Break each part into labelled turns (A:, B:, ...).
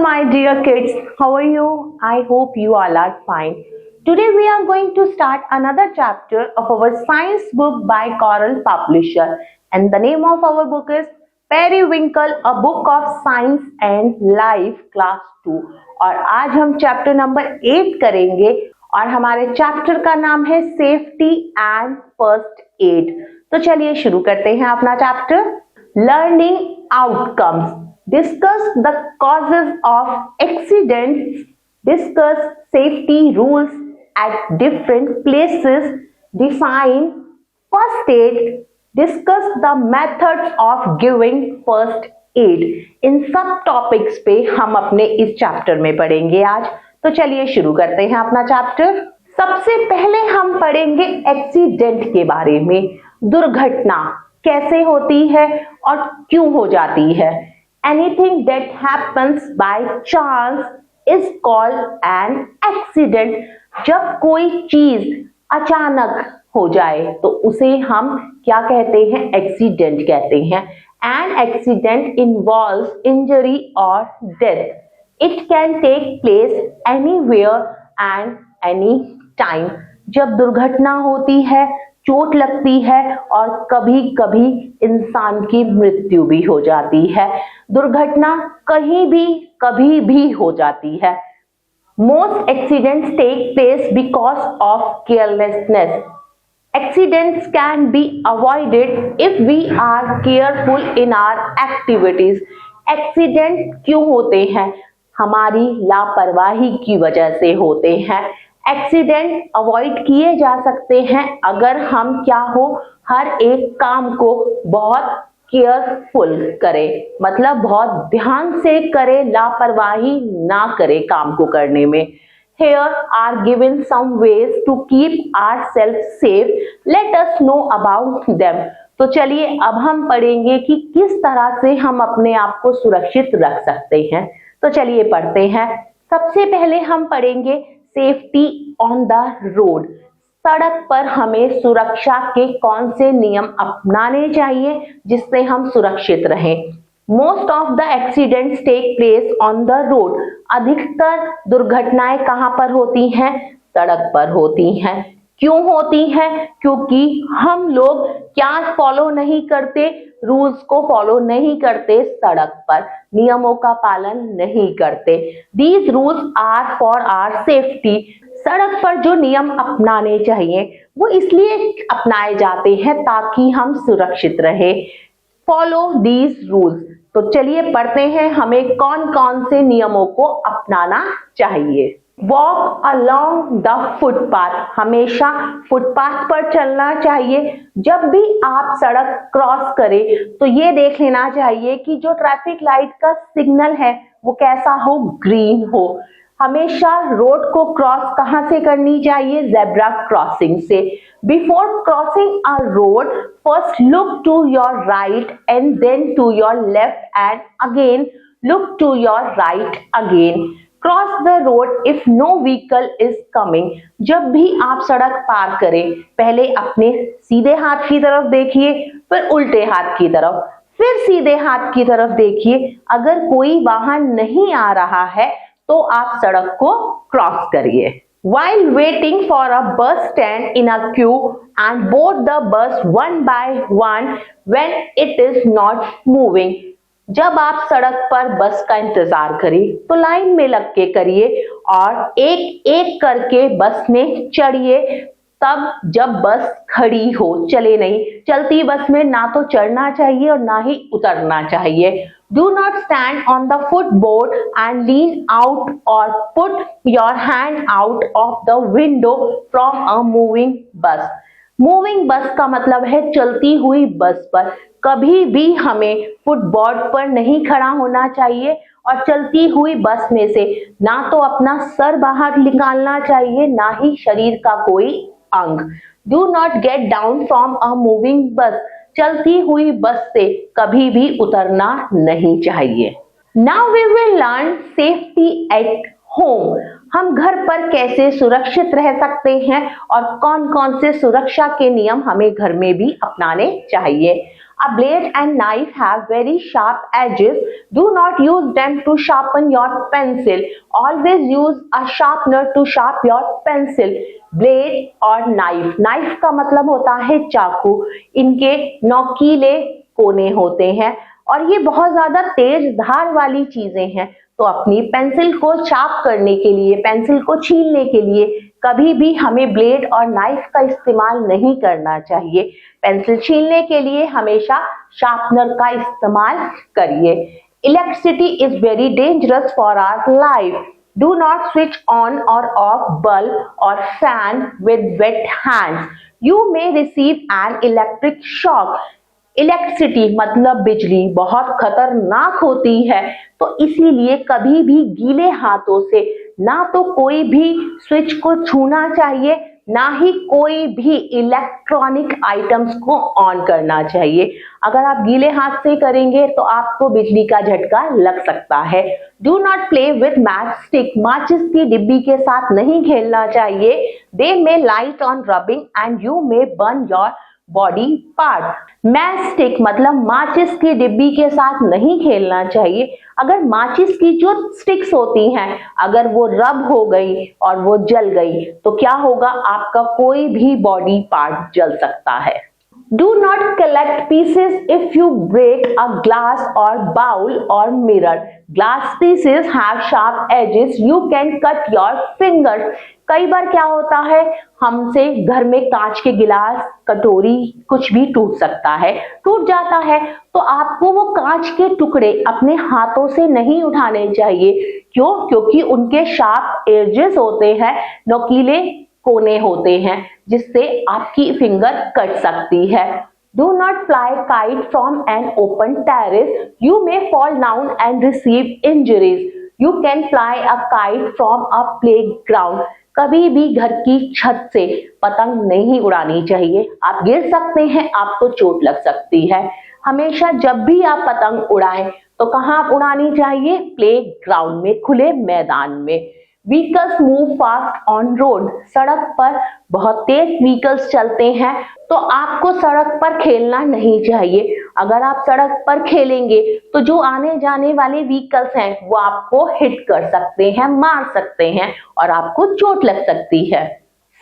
A: my dear kids. How are you? I hope you all are fine. Today we are going to start another chapter of our science book by Coral Publisher, and the name of our book is Periwinkle, a book of science and life, class 2. और आज हम chapter number 8 करेंगे और हमारे chapter का नाम है safety and first aid. तो चलिए शुरू करते हैं अपना chapter. Learning outcomes, discuss the causes of accidents, discuss safety rules at different places, define first aid, discuss the methods of giving first aid। इन सब टॉपिक्स पे हम अपने इस चैप्टर में पढ़ेंगे आज। तो चलिए शुरू करते हैं अपना चैप्टर। सबसे पहले हम पढ़ेंगे एक्सीडेंट के बारे में। दुर्घटना कैसे होती है और क्यों हो जाती है। Anything that happens by chance is called an accident। जब कोई चीज अचानक हो जाए तो उसे हम क्या कहते हैं? एक्सीडेंट कहते हैं। An accident involves injury or death. It can take place anywhere and any time। जब दुर्घटना होती है, चोट लगती है और कभी कभी इंसान की मृत्यु भी हो जाती है। दुर्घटना कहीं भी कभी भी हो जाती है। Most accidents take place because of carelessness. Accidents can be avoided if we are careful in our activities। Accident क्यों होते हैं? हमारी लापरवाही की वजह से होते हैं। एक्सीडेंट अवॉइड किए जा सकते हैं अगर हम क्या हो, हर एक काम को बहुत केयरफुल करें, मतलब बहुत ध्यान से करें, लापरवाही ना करें काम को करने में। Here are given some ways to keep ourselves safe. Let us know about them। तो चलिए अब हम पढ़ेंगे कि किस तरह से हम अपने आप को सुरक्षित रख सकते हैं। तो चलिए पढ़ते हैं। सबसे पहले हम पढ़ेंगे सेफ्टी ऑन द रोड। सड़क पर हमें सुरक्षा के कौन से नियम अपनाने चाहिए जिससे हम सुरक्षित रहें। Most of the accidents take place on the road. अधिकतर दुर्घटनाएं कहां पर होती हैं? सड़क पर होती हैं। क्यों होती हैं? क्योंकि हम लोग क्या फॉलो नहीं करते? रूल्स को फॉलो नहीं करते, सड़क पर नियमों का पालन नहीं करते। These rules are for our safety. सड़क पर जो नियम अपनाने चाहिए वो इसलिए अपनाए जाते हैं ताकि हम सुरक्षित रहे। Follow these rules. तो चलिए पढ़ते हैं हमें कौन कौन से नियमों को अपनाना चाहिए। Walk along the footpath. हमेशा फुटपाथ पर चलना चाहिए। जब भी आप सड़क क्रॉस करें तो ये देख लेना चाहिए कि जो ट्रैफिक लाइट का सिग्नल है वो कैसा हो, ग्रीन हो। हमेशा रोड को क्रॉस कहां से करनी चाहिए? जेब्रा क्रॉसिंग से। Before crossing a road first look to your right and then to your left and again look to your right again. Cross the road if no vehicle is coming. जब भी आप सड़क पार करें पहले अपने सीधे हाथ की तरफ देखिए, फिर उल्टे हाथ की तरफ, फिर सीधे हाथ की तरफ देखिए। अगर कोई वाहन नहीं आ रहा है तो आप सड़क को क्रॉस करिए। While waiting for a bus stand in a queue and board the bus one by one when it is not moving। जब आप सड़क पर बस का इंतजार करें तो लाइन में लग के करिए और एक एक करके बस में चढ़िए। तब जब बस खड़ी हो, चले नहीं, चलती बस में ना तो चढ़ना चाहिए और ना ही उतरना चाहिए। Do not stand on the footboard and lean out or put your hand out of the window from a moving bus। Moving बस का मतलब है चलती हुई बस पर कभी भी हमें फुटबोर्ड पर नहीं खड़ा होना चाहिए और चलती हुई बस में से ना तो अपना सर बाहर निकालना चाहिए ना ही शरीर का कोई अंग। Do not get down from a moving बस। चलती हुई बस से कभी भी उतरना नहीं चाहिए। Now we will learn safety at home. हम घर पर कैसे सुरक्षित रह सकते हैं और कौन कौन से सुरक्षा के नियम हमें घर में भी अपनाने चाहिए। A blade and knife have very sharp edges. Do not use them to sharpen your pencil. Always use a sharpener to sharpen your pencil. Blade और knife. Knife का मतलब होता है चाकू. इनके नोकीले कोने होते हैं और ये बहुत ज्यादा तेज धार वाली चीजें हैं. तो अपनी पेंसिल को शार्प करने के लिए, पेंसिल को छीलने के लिए कभी भी हमें ब्लेड और नाइफ का इस्तेमाल नहीं करना चाहिए. पेंसिल छीलने के लिए हमेशा शार्पनर का इस्तेमाल करिए. Electricity is very dangerous for our life. Do not switch on or off bulb or fan with wet hands. You may receive an electric shock. Electricity मतलब बिजली बहुत खतरनाक होती है, तो इसीलिए कभी भी गीले हाथों से ना तो कोई भी स्विच को छूना चाहिए, ना ही कोई भी इलेक्ट्रॉनिक आइटम्स को ऑन करना चाहिए. अगर आप गीले हाथ से करेंगे तो आपको बिजली का झटका लग सकता है. Do not play with matchstick. माचिस की डिब्बी के साथ नहीं खेलना चाहिए. They may light on rubbing and you may burn your body part. Matchstick मतलब माचिस की डिब्बी के साथ नहीं खेलना चाहिए. अगर माचिस की जो स्टिक्स होती हैं, अगर वो रब हो गई और वो जल गई तो क्या होगा, आपका कोई भी बॉडी पार्ट जल सकता है. Do not collect pieces if you break a glass or bowl or mirror. Glass pieces have sharp edges. You can cut your fingers. कई बार क्या होता है, हमसे घर में कांच के गिलास, कटोरी कुछ भी टूट सकता है, टूट जाता है, तो आपको वो कांच के टुकड़े अपने हाथों से नहीं उठाने चाहिए. क्यों? क्योंकि उनके शार्प एजेस होते हैं, नोकीले कोने होते हैं, जिससे आपकी फिंगर कट सकती है. Do not fly kite from an open terrace. You may fall down and receive injuries. You can fly a kite from a playground. कभी भी घर की छत से पतंग नहीं उड़ानी चाहिए. आप गिर सकते हैं, आपको चोट लग सकती है. हमेशा जब भी आप पतंग उड़ाएं तो कहाँ उड़ानी चाहिए? प्लेग्राउंड में, खुले मैदान में. Vehicles move fast on road. सड़क पर बहुत तेज व्हीकल्स चलते हैं, तो आपको सड़क पर खेलना नहीं चाहिए. अगर आप सड़क पर खेलेंगे तो जो आने जाने वाले व्हीकल्स हैं वो आपको हिट कर सकते हैं, मार सकते हैं और आपको चोट लग सकती है.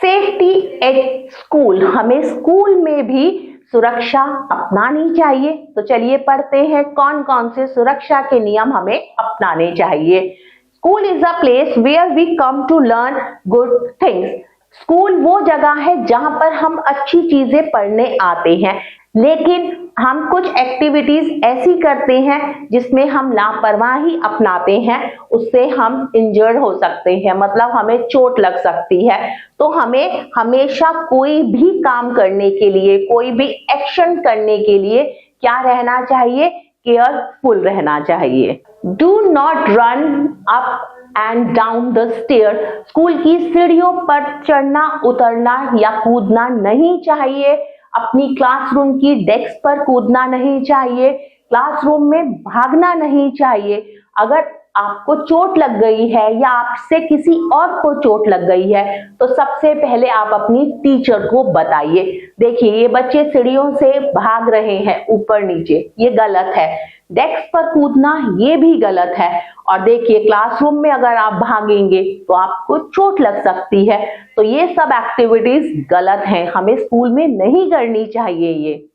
A: Safety at school. हमें स्कूल में भी सुरक्षा अपनानी चाहिए. तो चलिए पढ़ते हैं कौन कौन से सुरक्षा के नियम हमें अपनाने चाहिए. School is a place where we come to learn good things. School वो जगह है जहां पर हम अच्छी चीजें पढ़ने आते हैं, लेकिन हम कुछ एक्टिविटीज ऐसी करते हैं जिसमें हम लापरवाही अपनाते हैं, उससे हम इंजर्ड हो सकते हैं, मतलब हमें चोट लग सकती है. तो हमें हमेशा कोई भी काम करने के लिए, कोई भी एक्शन करने के लिए क्या रहना चाहिए? केयरफुल रहना चाहिए. Do not run up and down the stair. स्कूल की सीढ़ियों पर चढ़ना, उतरना या कूदना नहीं चाहिए. अपनी क्लासरूम की डेस्क पर कूदना नहीं चाहिए. क्लासरूम में भागना नहीं चाहिए. अगर आपको चोट लग गई है या आपसे किसी और को चोट लग गई है तो सबसे पहले आप अपनी टीचर को बताइए. देखिए ये बच्चे सीढ़ियों से भाग रहे हैं ऊपर नीचे, ये गलत है. डेस्क पर कूदना ये भी गलत है. और देखिए क्लासरूम में अगर आप भागेंगे तो आपको चोट लग सकती है. तो ये सब एक्टिविटीज गलत हैं, हमें स्कूल में नहीं करनी चाहिए ये.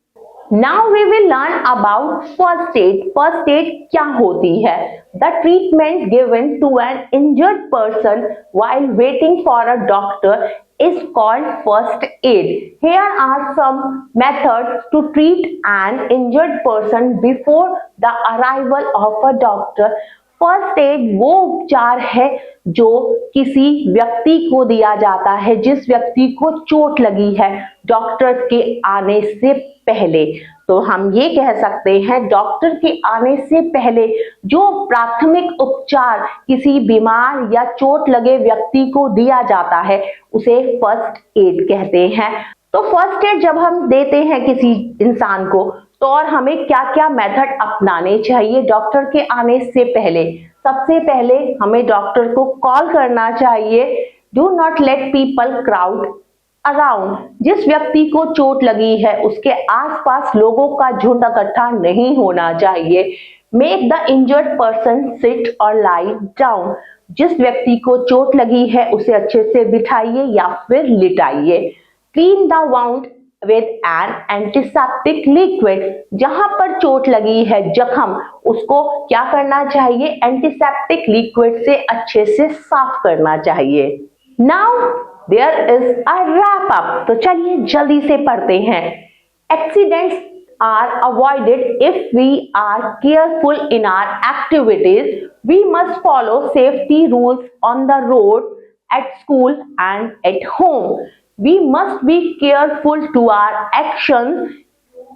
A: Now we will learn about first aid. First aid क्या होती है? The treatment given to an injured person while waiting for a doctor is called first aid. Here are some methods to treat an injured person before the arrival of a doctor. First aid वो उपचार है जो किसी व्यक्ति को दिया जाता है जिस व्यक्ति को चोट लगी है डॉक्टर के आने से पहले. तो हम ये कह सकते हैं डॉक्टर के आने से पहले जो प्राथमिक उपचार किसी बीमार या चोट लगे व्यक्ति को दिया जाता है उसे फर्स्ट एड कहते हैं. तो फर्स्ट एड जब हम देते हैं किसी इंसान को तो और हमें क्या क्या मेथड अपनाने चाहिए डॉक्टर के आने से पहले? सबसे पहले हमें डॉक्टर को कॉल करना चाहिए. Do not let people crowd around, जिस व्यक्ति को चोट लगी है उसके आसपास लोगों का झुंड इकट्ठा नहीं होना चाहिए। Make the injured person sit और लाई डाउन, जिस व्यक्ति को चोट लगी है उसे अच्छे से बिठाइए या फिर लिटाइए। Clean the wound with an antiseptic liquid, जहां पर चोट लगी है जख्म, उसको क्या करना चाहिए, एंटीसेप्टिक लिक्विड से अच्छे से साफ करना चाहिए। Now there is a wrap up, तो चलिए जल्दी से पढ़ते हैं। Accidents are avoided if we are careful in our activities. We must follow safety rules on the road, at school and at home. We must be careful to our actions.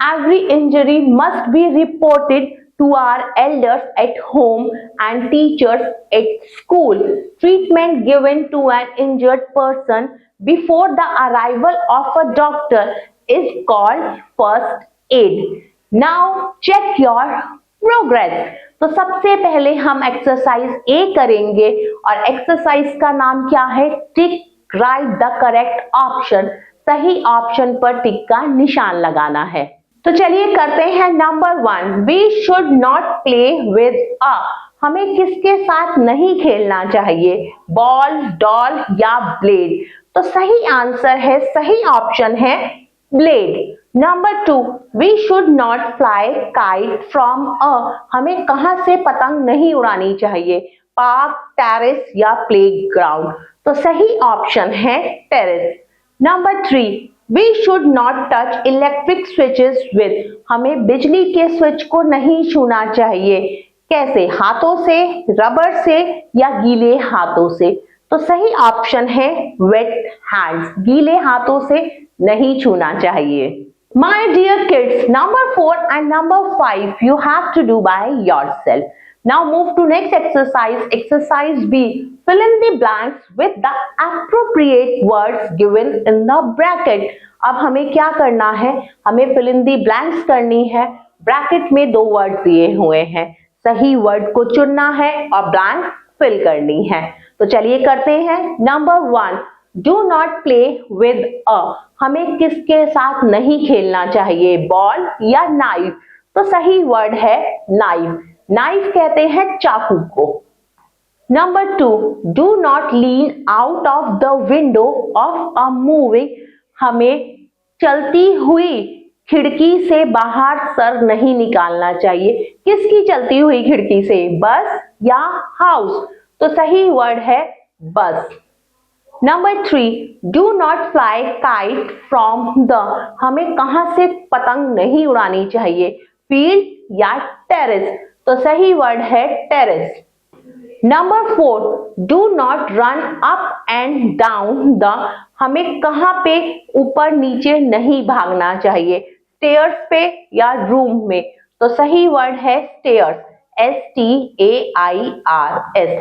A: Every injury must be reported to our elders at home and teachers at school. Treatment given to an injured person before the arrival of a doctor is called first aid. Now check your progress. तो सबसे पहले हम exercise ए करेंगे और exercise का नाम क्या है, टिक राइट द करेक्ट ऑप्शन, सही ऑप्शन पर टिक का निशान लगाना है। तो चलिए करते हैं number 1, we should not play with a, हमें किसके साथ नहीं खेलना चाहिए, बॉल, डॉल या ब्लेड। तो सही आंसर है, सही ऑप्शन है blade. Number 2, we should not fly kite from a, हमें कहां से पतंग नहीं उड़ानी चाहिए, पार्क, टेरेस या प्लेग्राउंड। तो सही ऑप्शन है terrace. Number 3, we should not touch electric switches with, हमें बिजली के स्विच को नहीं छूना चाहिए, कैसे, हाथों से, रबर से या गीले हाथों से। तो सही ऑप्शन है वेट हैंड्स, गीले हाथों से नहीं छूना चाहिए। My dear kids, number 4 and number 5 you have to do by yourself. Now move to next exercise, exercise B. Fill in the blanks with the appropriate words given in the bracket. अब हमें क्या करना है, हमें fill in the blanks करनी है। Bracket में 2 word दिए हुए हैं, सही वर्ड को चुनना है और ब्लैंक फिल करनी है। तो चलिए करते हैं। Number 1, do not play with a, हमें किसके साथ नहीं खेलना चाहिए, बॉल या नाइफ। तो सही वर्ड है नाइफ, नाइफ कहते हैं चाकू को। Number 2, do not lean out of the window of a moving, हमें चलती हुई खिड़की से बाहर सर नहीं निकालना चाहिए। किसकी चलती हुई खिड़की से, बस या हाउस। तो सही वर्ड है बस। Number 3, do not fly kite from the, हमें कहां से पतंग नहीं उड़ानी चाहिए, फील्ड या टेरेस। तो सही वर्ड है terrace. Number 4, do not run up and down the, हमें कहां पे ऊपर नीचे नहीं भागना चाहिए, स्टेयर्स पे या रूम में। तो सही वर्ड है स्टेयर्स, STAIRS,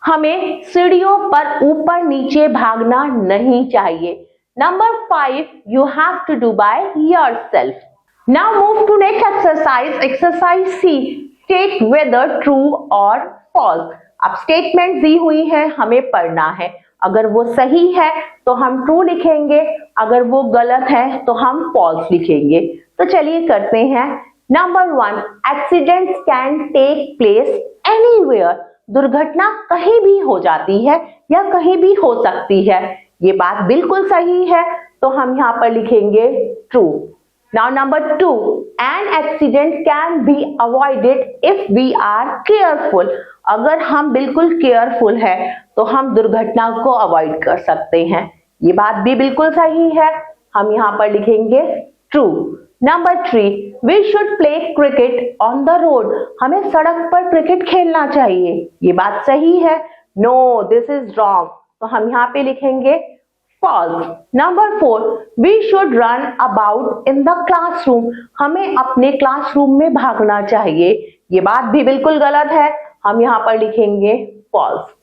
A: हमें सीढ़ियों पर ऊपर नीचे भागना नहीं चाहिए। Number 5, you have to do by yourself. Now move to next exercise, exercise C, state whether true और फॉल्स। अब स्टेटमेंट दी हुई है, हमें पढ़ना है। अगर वो सही है तो हम ट्रू लिखेंगे, अगर वो गलत है तो हम फॉल्स लिखेंगे। तो चलिए करते हैं। Number 1, accidents can take place anywhere, दुर्घटना कहीं भी हो जाती है या कहीं भी हो सकती है। ये बात बिल्कुल सही है, तो हम यहाँ पर लिखेंगे true. Now number 2, an accident can be avoided if we are careful, अगर हम बिल्कुल केयरफुल है तो हम दुर्घटना को अवॉइड कर सकते हैं। ये बात भी बिल्कुल सही है, हम यहाँ पर लिखेंगे true. Number 3, we should play cricket on the road, हमें सड़क पर क्रिकेट खेलना चाहिए। ये बात सही है, नो दिस इज रॉन्ग, तो हम यहाँ पे लिखेंगे false. Number 4, we should run about in the classroom, हमें अपने क्लासरूम में भागना चाहिए। ये बात भी बिल्कुल गलत है, हम यहाँ पर लिखेंगे false.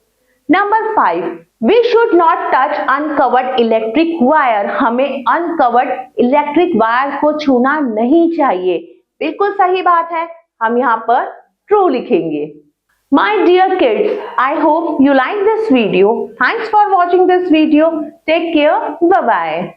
A: Number 5, we should not touch uncovered electric wire, हमें अनकवर्ड इलेक्ट्रिक वायर को छूना नहीं चाहिए। बिल्कुल सही बात है, हम यहाँ पर ट्रू लिखेंगे। My dear kids, I hope you like this video. Thanks for watching this video. Take care. Bye bye.